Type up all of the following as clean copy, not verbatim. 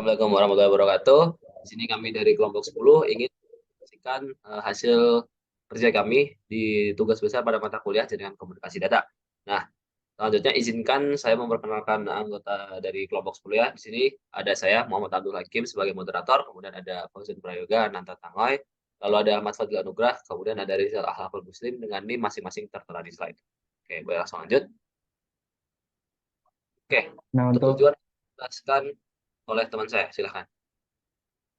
Assalamualaikum warahmatullahi wabarakatuh. Di sini kami dari kelompok 10 ingin menyaksikan hasil kerja kami di tugas besar pada mata kuliah jaringan komunikasi data. Nah, selanjutnya izinkan saya memperkenalkan anggota dari kelompok 10 ya. Di sini ada saya Muhammad Abdul Hakim sebagai moderator, kemudian ada Fauzan Prayoga, Nanta Tangoy, lalu ada Ahmad Fadil Anugrah, kemudian ada Rizal Akhlakul Muslim dengan NIM masing-masing tertera di slide. Oke, boleh langsung lanjut. Oke, Nah, untuk tujuan dijelaskan oleh teman saya, silahkan.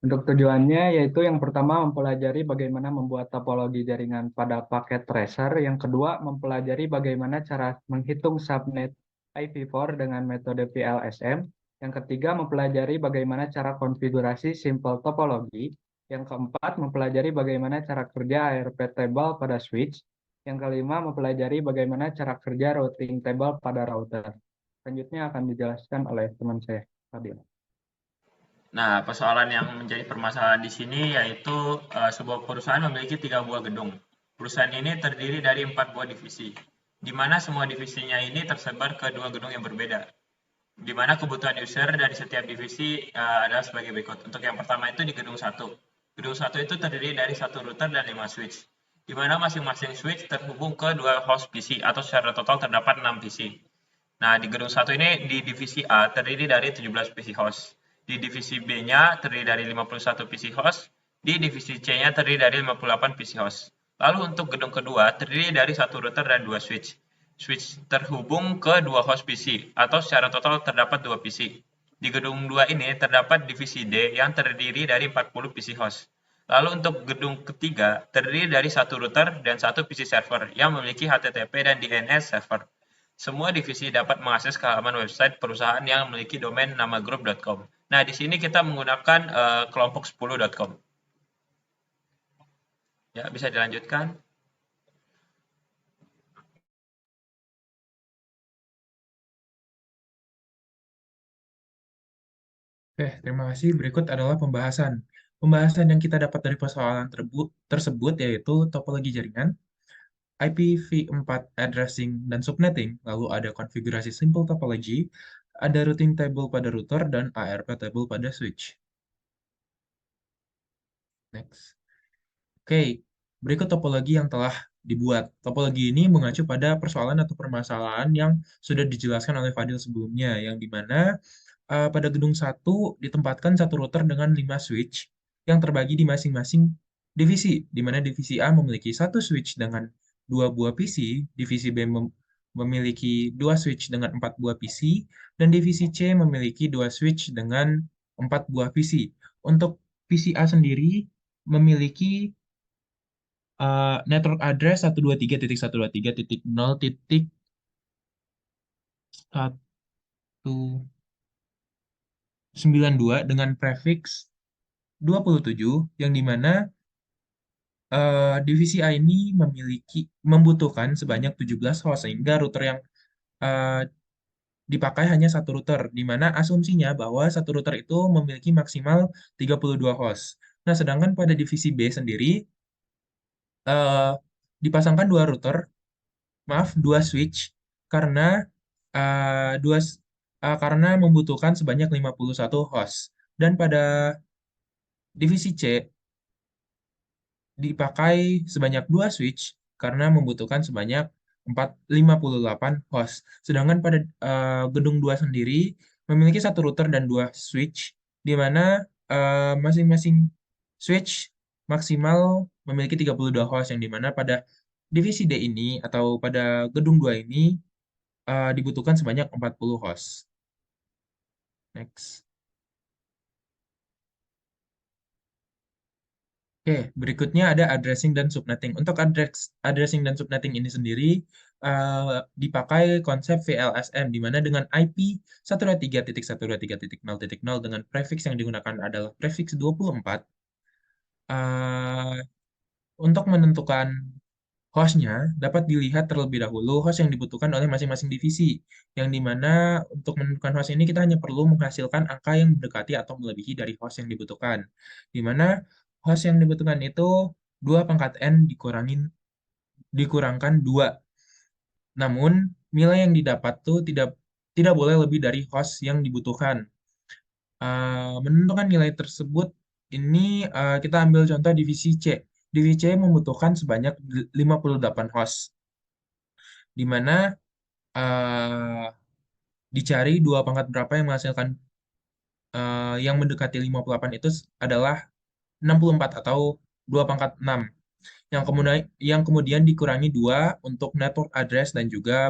untuk tujuannya yaitu yang pertama mempelajari bagaimana membuat topologi jaringan pada paket tracer, yang kedua mempelajari bagaimana cara menghitung subnet IPv4 dengan metode VLSM, yang ketiga mempelajari bagaimana cara konfigurasi simple topologi, yang keempat mempelajari bagaimana cara kerja ARP table pada switch, yang kelima mempelajari bagaimana cara kerja routing table pada router. Selanjutnya akan dijelaskan oleh teman saya, Fadil. Nah, persoalan yang menjadi permasalahan di sini yaitu sebuah perusahaan memiliki 3 buah gedung. Perusahaan ini terdiri dari 4 buah divisi, di mana semua divisinya ini tersebar ke 2 gedung yang berbeda. Di mana kebutuhan user dari setiap divisi adalah sebagai berikut. Untuk yang pertama itu di gedung 1. Gedung 1 itu terdiri dari 1 router dan 5 switch, di mana masing-masing switch terhubung ke 2 host PC atau secara total terdapat 6 PC. Nah, di gedung 1 ini di divisi A terdiri dari 17 PC host. Di divisi B-nya terdiri dari 51 PC host. Di divisi C-nya terdiri dari 58 PC host. Lalu untuk gedung kedua terdiri dari 1 router dan 2 switch. Switch terhubung ke 2 host PC atau secara total terdapat 2 PC. Di gedung 2 ini terdapat divisi D yang terdiri dari 40 PC host. Lalu untuk gedung ketiga terdiri dari 1 router dan 1 PC server yang memiliki HTTP dan DNS server. Semua divisi dapat mengakses ke halaman website perusahaan yang memiliki domain nama grup.com. Nah, di sini kita menggunakan kelompok10.com. Ya, bisa dilanjutkan. Oke, terima kasih. Berikut adalah pembahasan. Pembahasan yang kita dapat dari persoalan tersebut yaitu topologi jaringan, IPv4 addressing dan subnetting, lalu ada konfigurasi simple topology, ada routing table pada router, dan ARP table pada switch. Next. Oke, berikut topologi yang telah dibuat. Topologi ini mengacu pada persoalan atau permasalahan yang sudah dijelaskan oleh Fadil sebelumnya, yang dimana pada gedung 1 ditempatkan 1 router dengan 5 switch yang terbagi di masing-masing divisi, di mana divisi A memiliki 1 switch dengan 2 buah PC, divisi B memiliki 2 switch dengan 4 buah PC, dan divisi C memiliki 2 switch dengan 4 buah PC. Untuk PC A sendiri memiliki network address 123.123.0.192 dengan prefix 27, yang dimana divisi A ini membutuhkan sebanyak 17 host, sehingga router yang eh, dipakai hanya 1 router, di mana asumsinya bahwa 1 router itu memiliki maksimal 32 host. Nah, sedangkan pada divisi B sendiri eh, dipasangkan 2 router, maaf, 2 switch, karena eh, dua s- karena membutuhkan sebanyak 51 host. Dan pada divisi C dipakai sebanyak 2 switch karena membutuhkan sebanyak 58 host. Sedangkan pada gedung 2 sendiri memiliki 1 router dan 2 switch, di mana masing-masing switch maksimal memiliki 32 host, yang dimana pada divisi D ini atau pada gedung 2 ini dibutuhkan sebanyak 40 host. Next. Oke, berikutnya ada addressing dan subnetting. Untuk addressing dan subnetting ini sendiri dipakai konsep VLSM, di mana dengan IP 123.123.0.0 dengan prefix yang digunakan adalah prefix 24, eh, untuk menentukan hostnya dapat dilihat terlebih dahulu host yang dibutuhkan oleh masing-masing divisi, yang dimana untuk menentukan host ini kita hanya perlu menghasilkan angka yang mendekati atau melebihi dari host yang dibutuhkan, di mana host yang dibutuhkan itu 2 pangkat N dikurangkan 2. Namun nilai yang didapat tuh tidak tidak boleh lebih dari host yang dibutuhkan. Menentukan nilai tersebut ini kita ambil contoh divisi C. Divisi C membutuhkan sebanyak 58 host, di mana eh, dicari dua pangkat berapa yang menghasilkan yang mendekati 58 itu adalah 64 atau 2 pangkat 6 yang kemudian dikurangi 2 untuk network address dan juga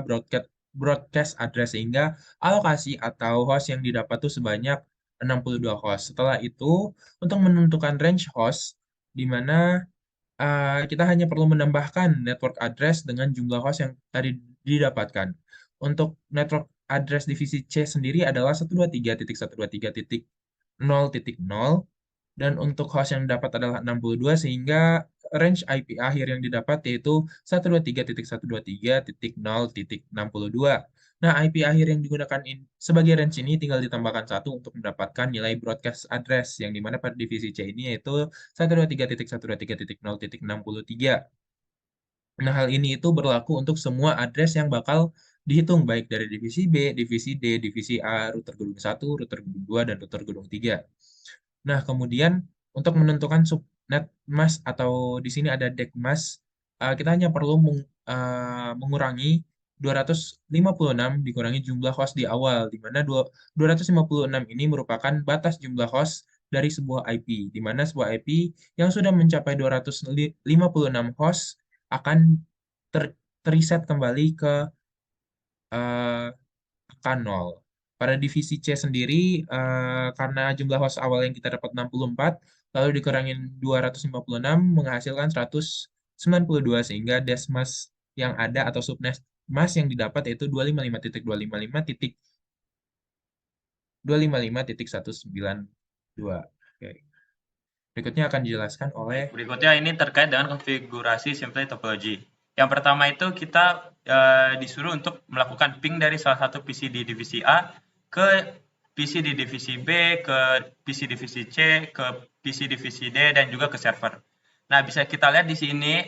broadcast address sehingga alokasi atau host yang didapat itu sebanyak 62 host. Setelah itu untuk menentukan range host di mana kita hanya perlu menambahkan network address dengan jumlah host yang tadi didapatkan. Untuk network address divisi C sendiri adalah 123.123.0.0 dan untuk host yang didapat adalah 62 sehingga range IP akhir yang didapat yaitu 123.123.0.62. Nah, IP akhir yang digunakan sebagai range ini tinggal ditambahkan 1 untuk mendapatkan nilai broadcast address yang dimana pada divisi C ini yaitu 123.123.0.63. Nah, hal ini itu berlaku untuk semua address yang bakal dihitung baik dari divisi B, divisi D, divisi A, router gedung 1, router gedung 2, dan router gedung 3. Nah, kemudian untuk menentukan subnet mask atau di sini ada deck mask, kita hanya perlu mengurangi 256 dikurangi jumlah host di awal, di mana 256 ini merupakan batas jumlah host dari sebuah IP, di mana sebuah IP yang sudah mencapai 256 host akan terreset kembali ke angka 0. Pada divisi C sendiri, karena jumlah host awal yang kita dapat 64, lalu dikurangin 256 menghasilkan 192, sehingga desmas yang ada atau subnet mask yang didapat yaitu 255.255.192. Oke. Berikutnya akan dijelaskan oleh Berikutnya ini terkait dengan konfigurasi simply topology. Yang pertama itu kita disuruh untuk melakukan ping dari salah satu PC di divisi A ke PC di divisi B, ke PC divisi C, ke PC divisi D, dan juga ke server. Nah, bisa kita lihat di sini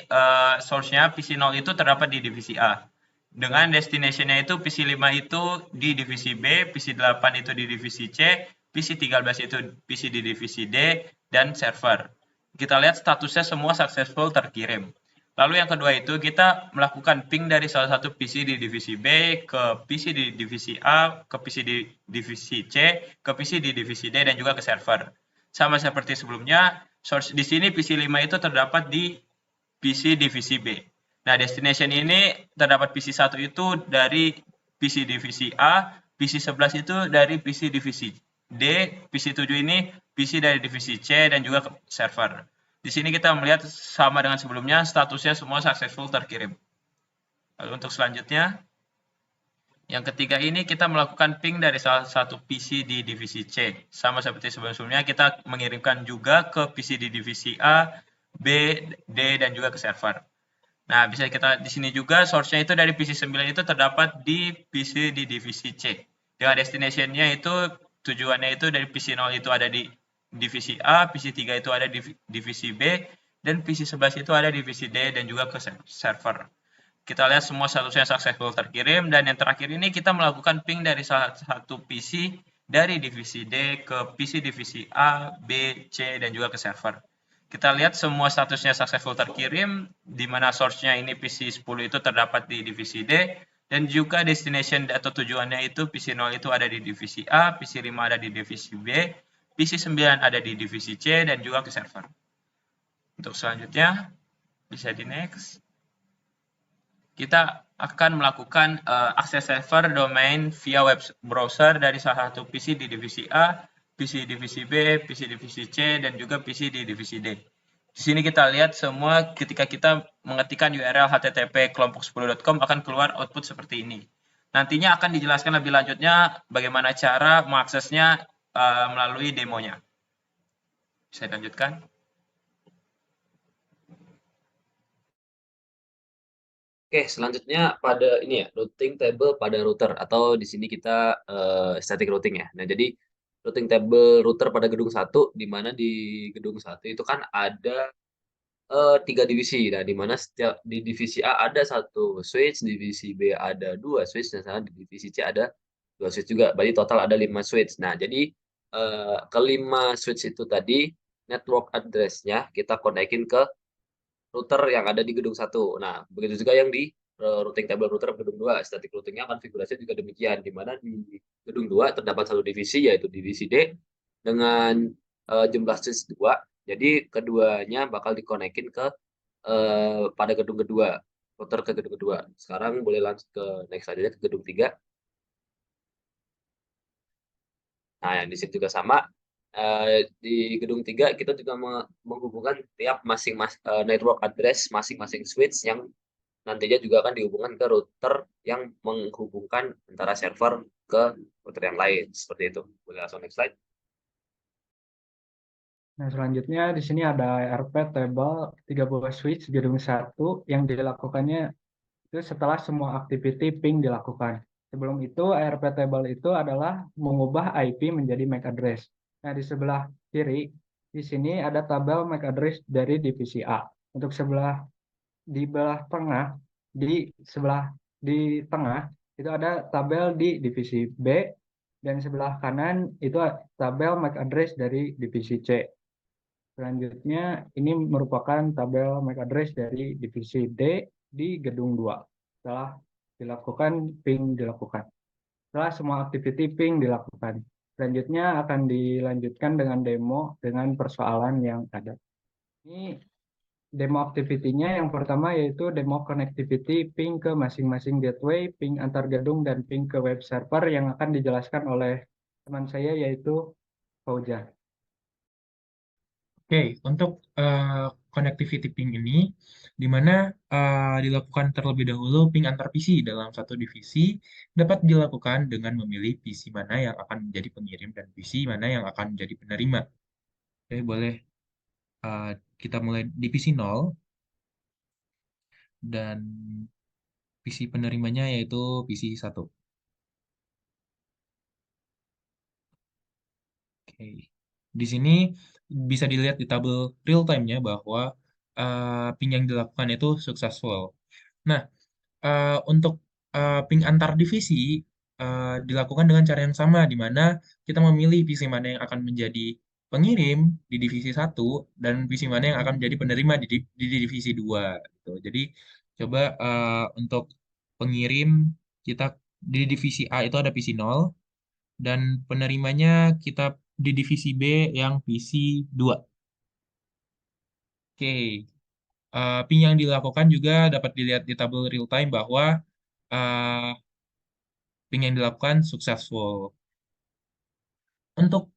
source-nya PC 0 itu terdapat di divisi A. Dengan destination-nya itu PC 5 itu di divisi B, PC 8 itu di divisi C, PC 13 itu PC di divisi D, dan server. Kita lihat statusnya semua successful terkirim. Lalu yang kedua itu kita melakukan ping dari salah satu PC di divisi B ke PC di divisi A, ke PC di divisi C, ke PC di divisi D, dan juga ke server. Sama seperti sebelumnya, source di sini PC 5 itu terdapat di PC divisi B. Nah, destination ini terdapat PC 1 itu dari PC divisi A, PC 11 itu dari PC divisi D, PC 7 ini PC dari divisi C, dan juga ke server. Di sini kita melihat sama dengan sebelumnya, statusnya semua successful terkirim. Lalu untuk selanjutnya, yang ketiga ini kita melakukan ping dari salah satu PC di divisi C. Sama seperti sebelumnya, kita mengirimkan juga ke PC di divisi A, B, D, dan juga ke server. Nah, bisa kita di sini juga source-nya itu dari PC 9 itu terdapat di PC di divisi C. Dengan destination-nya itu tujuannya itu dari PC 0 itu ada di divisi A, PC 3 itu ada di divisi B, dan PC 11 itu ada di divisi D dan juga ke server. Kita lihat semua statusnya successful terkirim, dan yang terakhir ini kita melakukan ping dari salah satu PC dari divisi D ke PC divisi A, B, C, dan juga ke server. Kita lihat semua statusnya successful terkirim, di mana source-nya ini PC 10 itu terdapat di divisi D, dan juga destination atau tujuannya itu PC 0 itu ada di divisi A, PC 5 ada di divisi B, PC 9 ada di divisi C, dan juga ke server. Untuk selanjutnya, bisa di next. Kita akan melakukan akses server domain via web browser dari salah satu PC di divisi A, PC divisi B, PC divisi C, dan juga PC di divisi D. Di sini kita lihat semua ketika kita mengetikkan URL http kelompok10.com akan keluar output seperti ini. Nantinya akan dijelaskan lebih lanjutnya bagaimana cara mengaksesnya melalui demonya. Bisa dilanjutkan. Oke, selanjutnya pada ini ya, routing table pada router atau di sini kita static routing ya. Nah, jadi routing table router pada gedung 1 di mana di gedung 1 itu kan ada 3 divisi. Nah, di mana setiap di divisi A ada 1 switch, divisi B ada 2 switch, dan di divisi C ada 2 switch juga. Berarti total ada 5 switch. Nah, jadi kelima switch itu tadi, network address-nya kita konekin ke router yang ada di gedung 1. Nah, begitu juga yang di routing table router gedung 2. Static routing-nya konfigurasinya juga demikian, di mana di gedung 2 terdapat satu divisi, yaitu divisi D, dengan jumlah switch 2. Jadi keduanya bakal dikonekin ke pada gedung kedua, router ke gedung kedua. Sekarang boleh langsung ke next aja ke gedung 3. Nah, yang di sini juga sama. Di gedung 3 kita juga menghubungkan tiap network address masing-masing switch yang nantinya juga akan dihubungkan ke router yang menghubungkan antara server ke router yang lain. Seperti itu. Boleh langsung next slide. Nah, selanjutnya di sini ada RP table 3 buah switch gedung 1 yang dilakukannya itu setelah semua activity ping dilakukan. Sebelum itu, ARP table itu adalah mengubah IP menjadi MAC address. Nah, di sebelah kiri, di sini ada tabel MAC address dari divisi A. Untuk di belah tengah, di tengah, itu ada tabel di divisi B, dan sebelah kanan itu tabel MAC address dari divisi C. Selanjutnya, ini merupakan tabel MAC address dari divisi D di gedung 2. Setelah dilakukan. Setelah semua activity ping dilakukan. Selanjutnya akan dilanjutkan dengan demo dengan persoalan yang ada. Ini demo activity-nya yang pertama yaitu demo connectivity ping ke masing-masing gateway, ping antar gedung, dan ping ke web server yang akan dijelaskan oleh teman saya yaitu Fauzan. Oke, untuk connectivity ping ini, di mana dilakukan terlebih dahulu ping antar PC dalam satu divisi dapat dilakukan dengan memilih PC mana yang akan menjadi pengirim dan PC mana yang akan menjadi penerima. Oke, boleh eh, kita mulai di PC 0 dan PC penerimanya yaitu PC 1. Oke. Di sini bisa dilihat di tabel real time-nya bahwa ping yang dilakukan itu successful. Nah, untuk ping antar divisi dilakukan dengan cara yang sama, di mana kita memilih PC mana yang akan menjadi pengirim di divisi 1 dan PC mana yang akan menjadi penerima di divisi 2. Gitu. Jadi, coba untuk pengirim kita di divisi A itu ada PC 0 dan penerimanya kita di divisi B yang PC 2. Oke. Ping yang dilakukan juga dapat dilihat di tabel real time bahwa uh, ping yang dilakukan successful. Untuk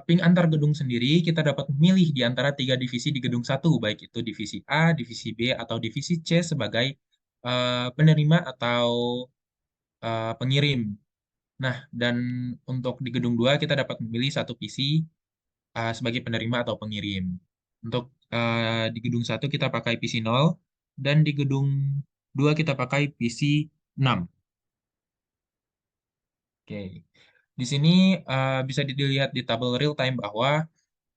ping antar gedung sendiri, kita dapat memilih di antara 3 divisi di gedung 1, baik itu divisi A, divisi B, atau divisi C sebagai penerima atau pengirim. Nah, dan untuk di gedung 2, kita dapat memilih satu PC sebagai penerima atau pengirim. Untuk di gedung 1 kita pakai PC 0, dan di gedung 2 kita pakai PC 6. Oke. Di sini bisa dilihat di tabel real time bahwa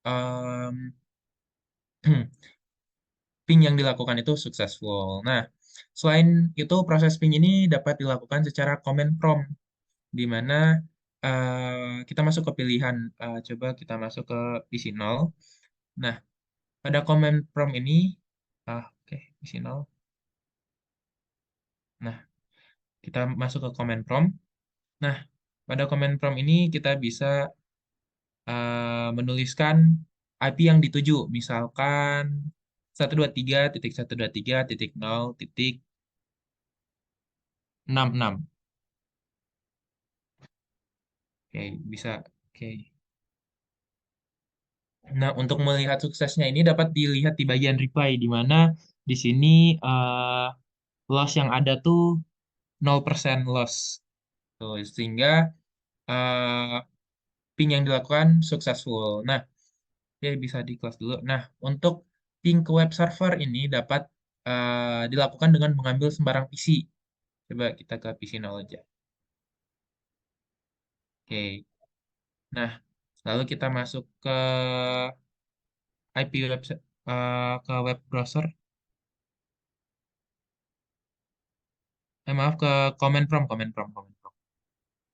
em, ping yang dilakukan itu successful. Nah, selain itu proses ping ini dapat dilakukan secara command prompt, di mana kita masuk ke pilihan, coba kita masuk ke PC 0. Nah, pada command prompt ini, oke, PC 0. Nah, kita masuk ke command prompt. Nah, pada command prompt ini kita bisa menuliskan IP yang dituju, misalkan 123.123.0.66. Oke, bisa. Oke. Nah, untuk melihat suksesnya ini dapat dilihat di bagian reply, di mana di sini loss yang ada tuh 0% loss. Tuh, sehingga eh, ping yang dilakukan successful. Nah, oke, bisa di close dulu. Nah, untuk ping ke web server ini dapat dilakukan dengan mengambil sembarang PC. Coba kita ke PC 0 aja. Oke. Nah, lalu kita masuk ke IP website ke web browser. Maaf, ke command prompt.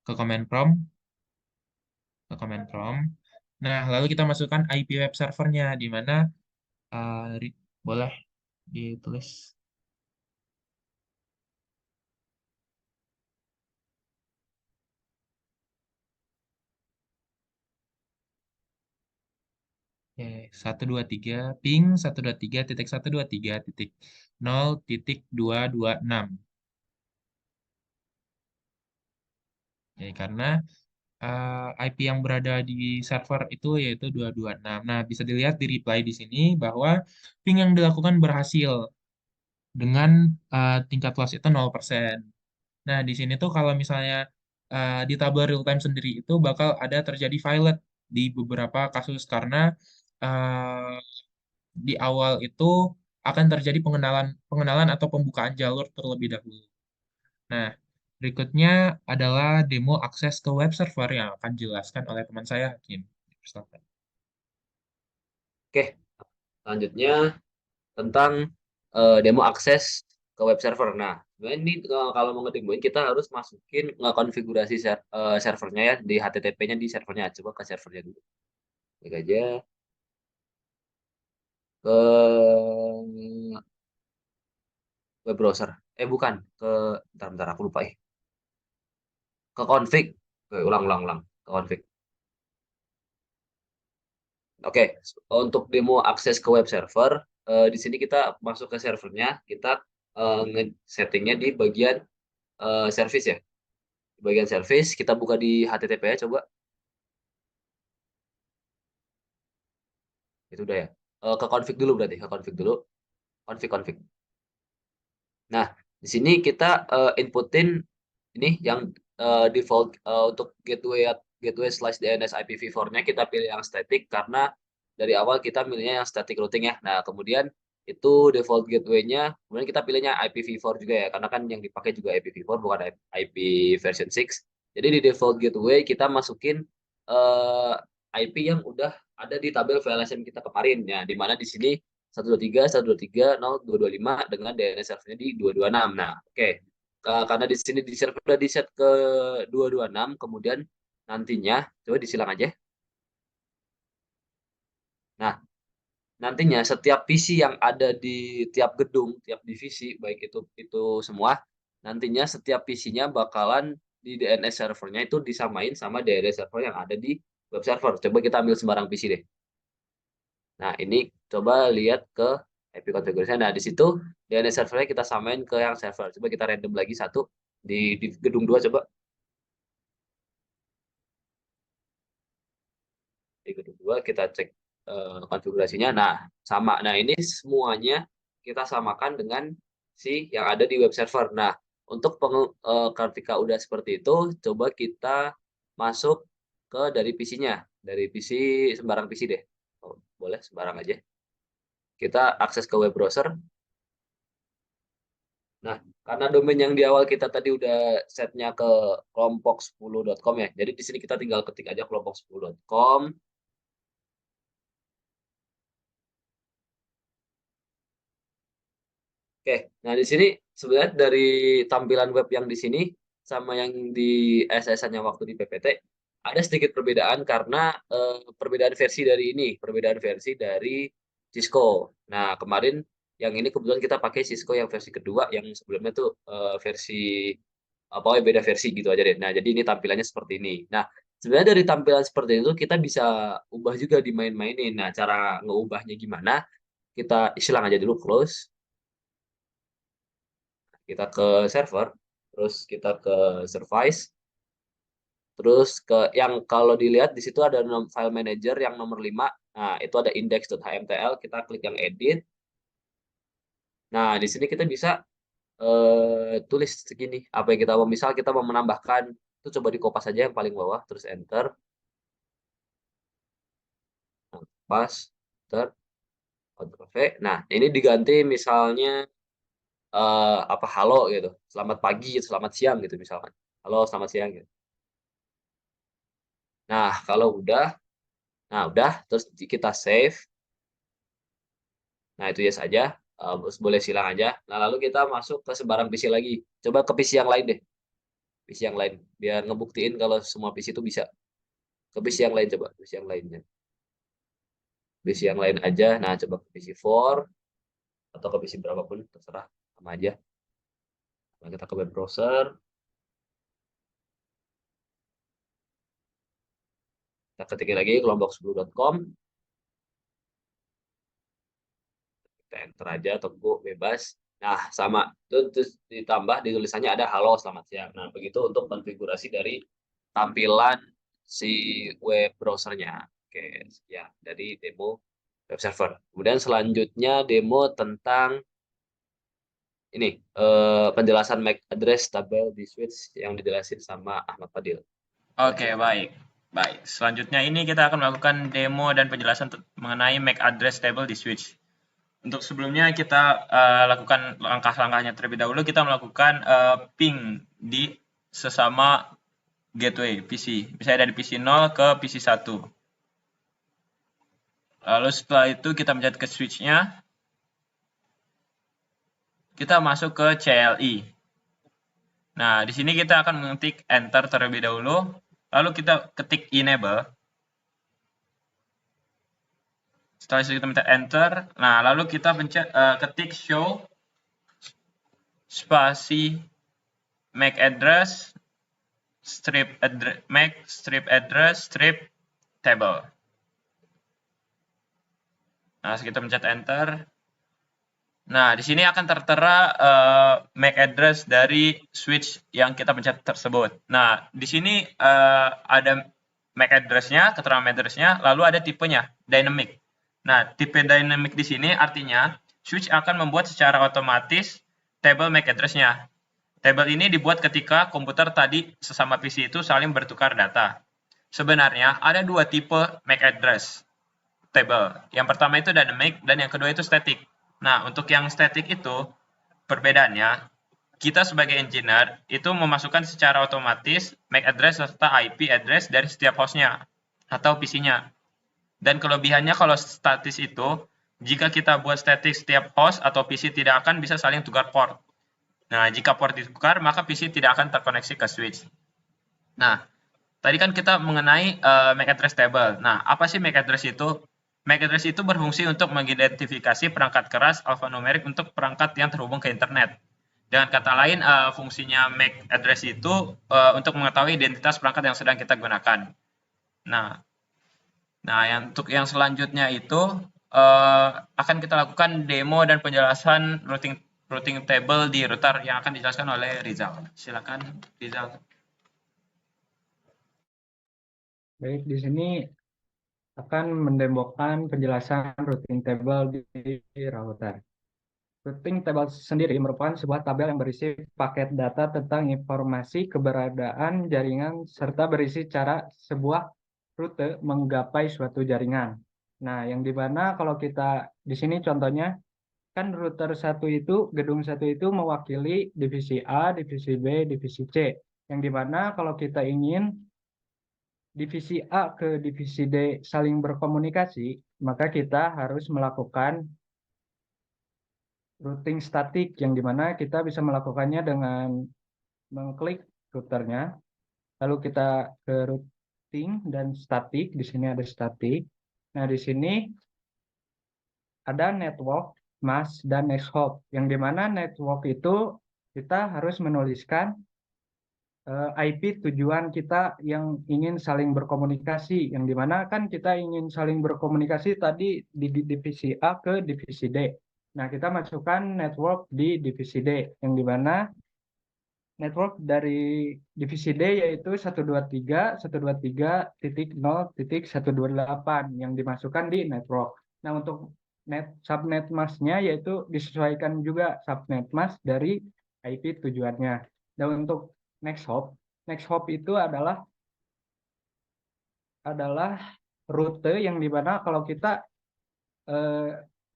Ke command prompt. Nah, lalu kita masukkan IP web servernya, di mana boleh ditulis. Oke, 123 ping 123.123.0.226. Ya, karena IP yang berada di server itu yaitu 226. Nah, bisa dilihat di reply di sini bahwa ping yang dilakukan berhasil dengan tingkat loss itu 0%. Nah, di sini tuh kalau misalnya di tabel real time sendiri itu bakal ada terjadi violet di beberapa kasus karena uh, di awal itu akan terjadi pengenalan pengenalan atau pembukaan jalur terlebih dahulu. Nah, berikutnya adalah demo akses ke web server yang akan dijelaskan oleh teman saya, Hakim. Silakan. Oke, selanjutnya tentang demo akses ke web server. Nah, sebenarnya ini kalau mau ngedemoin kita harus masukin ngekonfigurasi servernya ya di HTTP-nya di servernya. Coba ke servernya dulu. Klik aja ke web browser. Bukan, ke bentar aku lupa. Ke config. Oke, ulang. Ke config. Oke, untuk demo akses ke web server, di sini kita masuk ke servernya, kita settingnya di bagian service ya. Di bagian service, kita buka di HTTP ya, coba. Itu udah ya. Ke config dulu berarti, ke config dulu. Config. Nah, di sini kita inputin ini yang default untuk gateway DNS IPv4-nya kita pilih yang static karena dari awal kita milihnya yang static routing ya. Nah, kemudian itu default gateway-nya, kemudian kita pilihnya IPv4 juga ya, karena kan yang dipakai juga IPv4 bukan IP version 6. Jadi di default gateway kita masukin eh, IP yang udah ada di tabel VLSM kita kemarin ya, di mana di sini 123.123.0.225 dengan DNS servernya di 226. Nah, oke. Karena di sini di server udah di set ke 226, kemudian nantinya coba disilang aja. Nah, nantinya setiap PC yang ada di tiap gedung, tiap divisi, baik itu semua, nantinya setiap PC-nya bakalan di DNS servernya itu disamain sama DNS server yang ada di web server. Coba kita ambil sembarang PC deh. Nah, ini coba lihat ke IP configuration. Nah, di situ DNS servernya kita samain ke yang server. Coba kita random lagi satu di gedung 2 coba. Di gedung 2 kita cek konfigurasinya. Nah, sama. Nah, ini semuanya kita samakan dengan si yang ada di web server. Nah, untuk ketika udah seperti itu, coba kita masuk ke dari PC-nya. Dari PC, sembarang PC deh. Oh, boleh, sembarang aja. Kita akses ke web browser. Nah, karena domain yang di awal kita tadi udah setnya ke kelompok10.com ya. Jadi di sini kita tinggal ketik aja kelompok10.com. Oke, nah di sini sebenarnya dari tampilan web yang di sini sama yang di SSN-nya waktu di PPT ada sedikit perbedaan karena perbedaan versi dari Cisco. Nah, kemarin yang ini kebetulan kita pakai Cisco yang versi kedua, yang sebelumnya tuh versi apa ya beda versi gitu aja deh. Nah, jadi ini tampilannya seperti ini. Nah, sebenarnya dari tampilan seperti itu kita bisa ubah juga di main-mainin. Nah, cara ngeubahnya gimana? Kita silang aja dulu close. Kita ke server, terus kita ke service, terus ke yang kalau dilihat di situ ada file manager yang nomor 5. Nah, itu ada index.html, kita klik yang edit. Nah, di sini kita bisa tulis segini apa yang kita mau, misal kita mau menambahkan itu, coba di kopas aja yang paling bawah terus enter. Nah, pas enter Ctrl V. Nah, ini diganti misalnya apa halo gitu, selamat pagi, selamat siang gitu misalkan, halo selamat siang gitu. Nah, kalau udah, terus kita save. Nah, itu yes aja. Boleh silang aja. Nah, lalu kita masuk ke sembarang PC lagi. Coba ke PC yang lain deh. PC yang lain. Biar ngebuktiin kalau semua PC itu bisa. Ke PC yang lain coba. PC yang lainnya. PC yang lain aja. Nah, coba ke PC4 atau ke PC berapapun, terserah, sama aja. Nah, kita ke web browser, kita ketik lagi kelompok10.com, kita enter aja, tunggu, bebas. Nah, sama, terus ditambah di tulisannya ada halo, selamat siang. Nah, begitu untuk konfigurasi dari tampilan si web browsernya. Oke, ya, dari demo web server. Kemudian selanjutnya demo tentang ini penjelasan MAC address tabel di switch yang dijelasin sama Ahmad Fadil. Oke, baik. Baik, selanjutnya ini kita akan melakukan demo dan penjelasan mengenai MAC address table di switch. Untuk sebelumnya kita lakukan langkah-langkahnya terlebih dahulu. Kita melakukan ping di sesama gateway PC. Misalnya dari PC 0 ke PC 1. Lalu setelah itu kita mencet ke switch-nya. Kita masuk ke CLI. Nah, di sini kita akan mengetik enter terlebih dahulu. Lalu kita ketik enable. Setelah itu kita mencet enter. Nah, lalu kita ketik show spasi MAC address MAC address strip table. Nah, kita mencet enter. Nah, di sini akan tertera MAC address dari switch yang kita pencet tersebut. Nah, di sini ada MAC address-nya, keterangan MAC address-nya, lalu ada tipenya, dynamic. Nah, tipe dynamic di sini artinya switch akan membuat secara otomatis table MAC address-nya. Table ini dibuat ketika komputer tadi sesama PC itu saling bertukar data. Sebenarnya ada dua tipe MAC address table. Yang pertama itu dynamic dan yang kedua itu static. Nah, untuk yang static itu perbedaannya, kita sebagai engineer itu memasukkan secara otomatis MAC address serta IP address dari setiap hostnya atau PC-nya. Dan kelebihannya kalau statis itu, jika kita buat static setiap host atau PC tidak akan bisa saling tukar port. Nah, jika port ditukar, maka PC tidak akan terkoneksi ke switch. Nah, tadi kan kita mengenai MAC address table. Nah, apa sih MAC address itu? MAC address itu berfungsi untuk mengidentifikasi perangkat keras alfanumerik untuk perangkat yang terhubung ke internet. Dengan kata lain, fungsinya MAC address itu untuk mengetahui identitas perangkat yang sedang kita gunakan. Nah, untuk yang selanjutnya itu akan kita lakukan demo dan penjelasan routing table di router yang akan dijelaskan oleh Rizal. Silakan, Rizal. Baik, di sini akan mendemokan penjelasan routing table di router. Routing table sendiri merupakan sebuah tabel yang berisi paket data tentang informasi keberadaan jaringan serta berisi cara sebuah rute menggapai suatu jaringan. Nah, yang dimana kalau kita di sini contohnya kan router satu itu, gedung satu itu mewakili divisi A, divisi B, divisi C. Yang dimana kalau kita ingin divisi A ke divisi D saling berkomunikasi, maka kita harus melakukan routing statik, yang dimana kita bisa melakukannya dengan mengklik routernya, lalu kita ke routing dan statik. Di sini ada statik. Nah, di sini ada network, mask, dan next hop. Yang dimana network itu kita harus menuliskan IP tujuan kita yang ingin saling berkomunikasi. Yang dimana kan kita ingin saling berkomunikasi tadi di divisi A ke divisi D. Nah, kita masukkan network di divisi D. Yang dimana network dari divisi D yaitu 123.123.0.128 yang dimasukkan di network. Nah, untuk subnet masknya yaitu disesuaikan juga subnet mask dari IP tujuannya. Dan untuk next hop itu adalah rute yang dimana kalau kita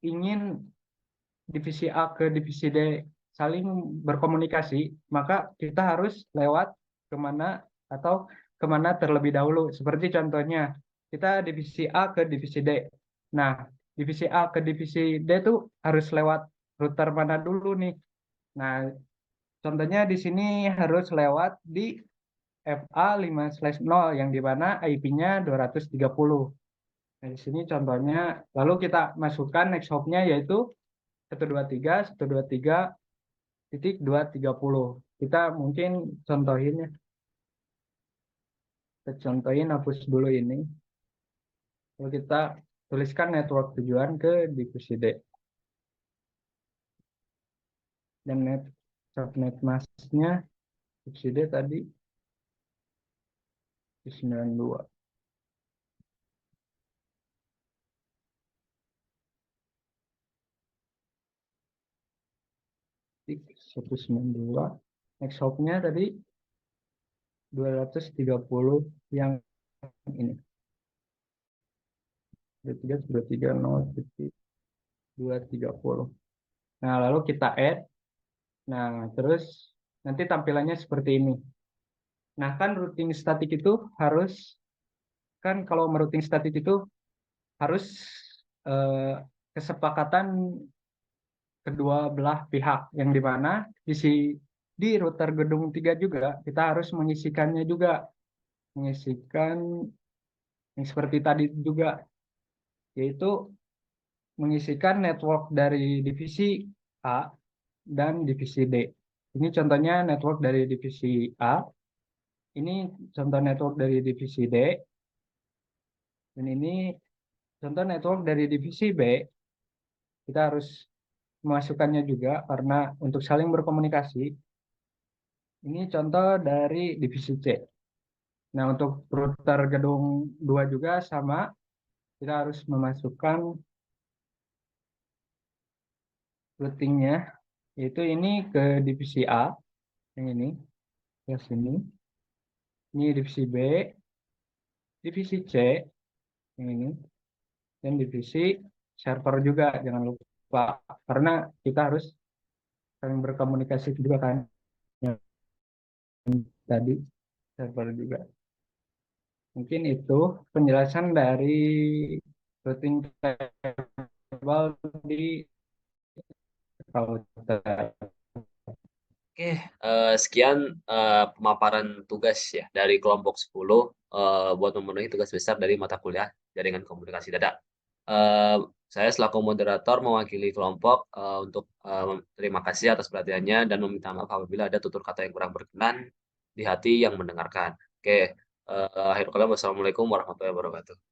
ingin divisi A ke divisi D saling berkomunikasi, maka kita harus lewat kemana atau kemana terlebih dahulu. Seperti contohnya, kita divisi A ke divisi D. Nah, divisi A ke divisi D itu harus lewat router mana dulu nih? Nah, contohnya di sini harus lewat di FA5/0 yang dimana IP-nya 230. Nah, di sini contohnya, lalu kita masukkan next hop-nya yaitu 123.123.230. Kita mungkin contohin ya. Kita contohin, hapus dulu ini. Lalu kita tuliskan network tujuan ke divisi D. Dan subnet masknya divisi D tadi di 92. 192. Next hop-nya tadi 230 yang ini. 230. Nah, lalu kita add. Nah, terus nanti tampilannya seperti ini. Nah, kan routing statik itu harus, kan kalau merouting statik itu harus kesepakatan kedua belah pihak, yang dimana di router gedung 3 juga kita harus mengisikannya juga, mengisikan yang seperti tadi juga, yaitu mengisikan network dari divisi A dan divisi D. Ini contohnya network dari divisi A, ini contoh network dari divisi D, dan ini contoh network dari divisi B. Kita harus memasukkannya juga karena untuk saling berkomunikasi. Ini contoh dari divisi C. Nah, untuk router gedung 2 juga sama, kita harus memasukkan routingnya, yaitu ini ke divisi A, yang ini, ke sini. Ini divisi B, divisi C, yang ini, dan divisi server juga, jangan lupa. Karena kita harus saling berkomunikasi juga kan, yang tadi server juga. Mungkin itu penjelasan dari routing table di router. Oke, sekian pemaparan tugas ya dari kelompok 10 buat memenuhi tugas besar dari mata kuliah Jaringan Komunikasi Data. Saya selaku moderator mewakili kelompok untuk terima kasih atas perhatiannya dan meminta maaf apabila ada tutur kata yang kurang berkenan di hati yang mendengarkan. Oke, akhirul kalam, wassalamualaikum warahmatullahi wabarakatuh.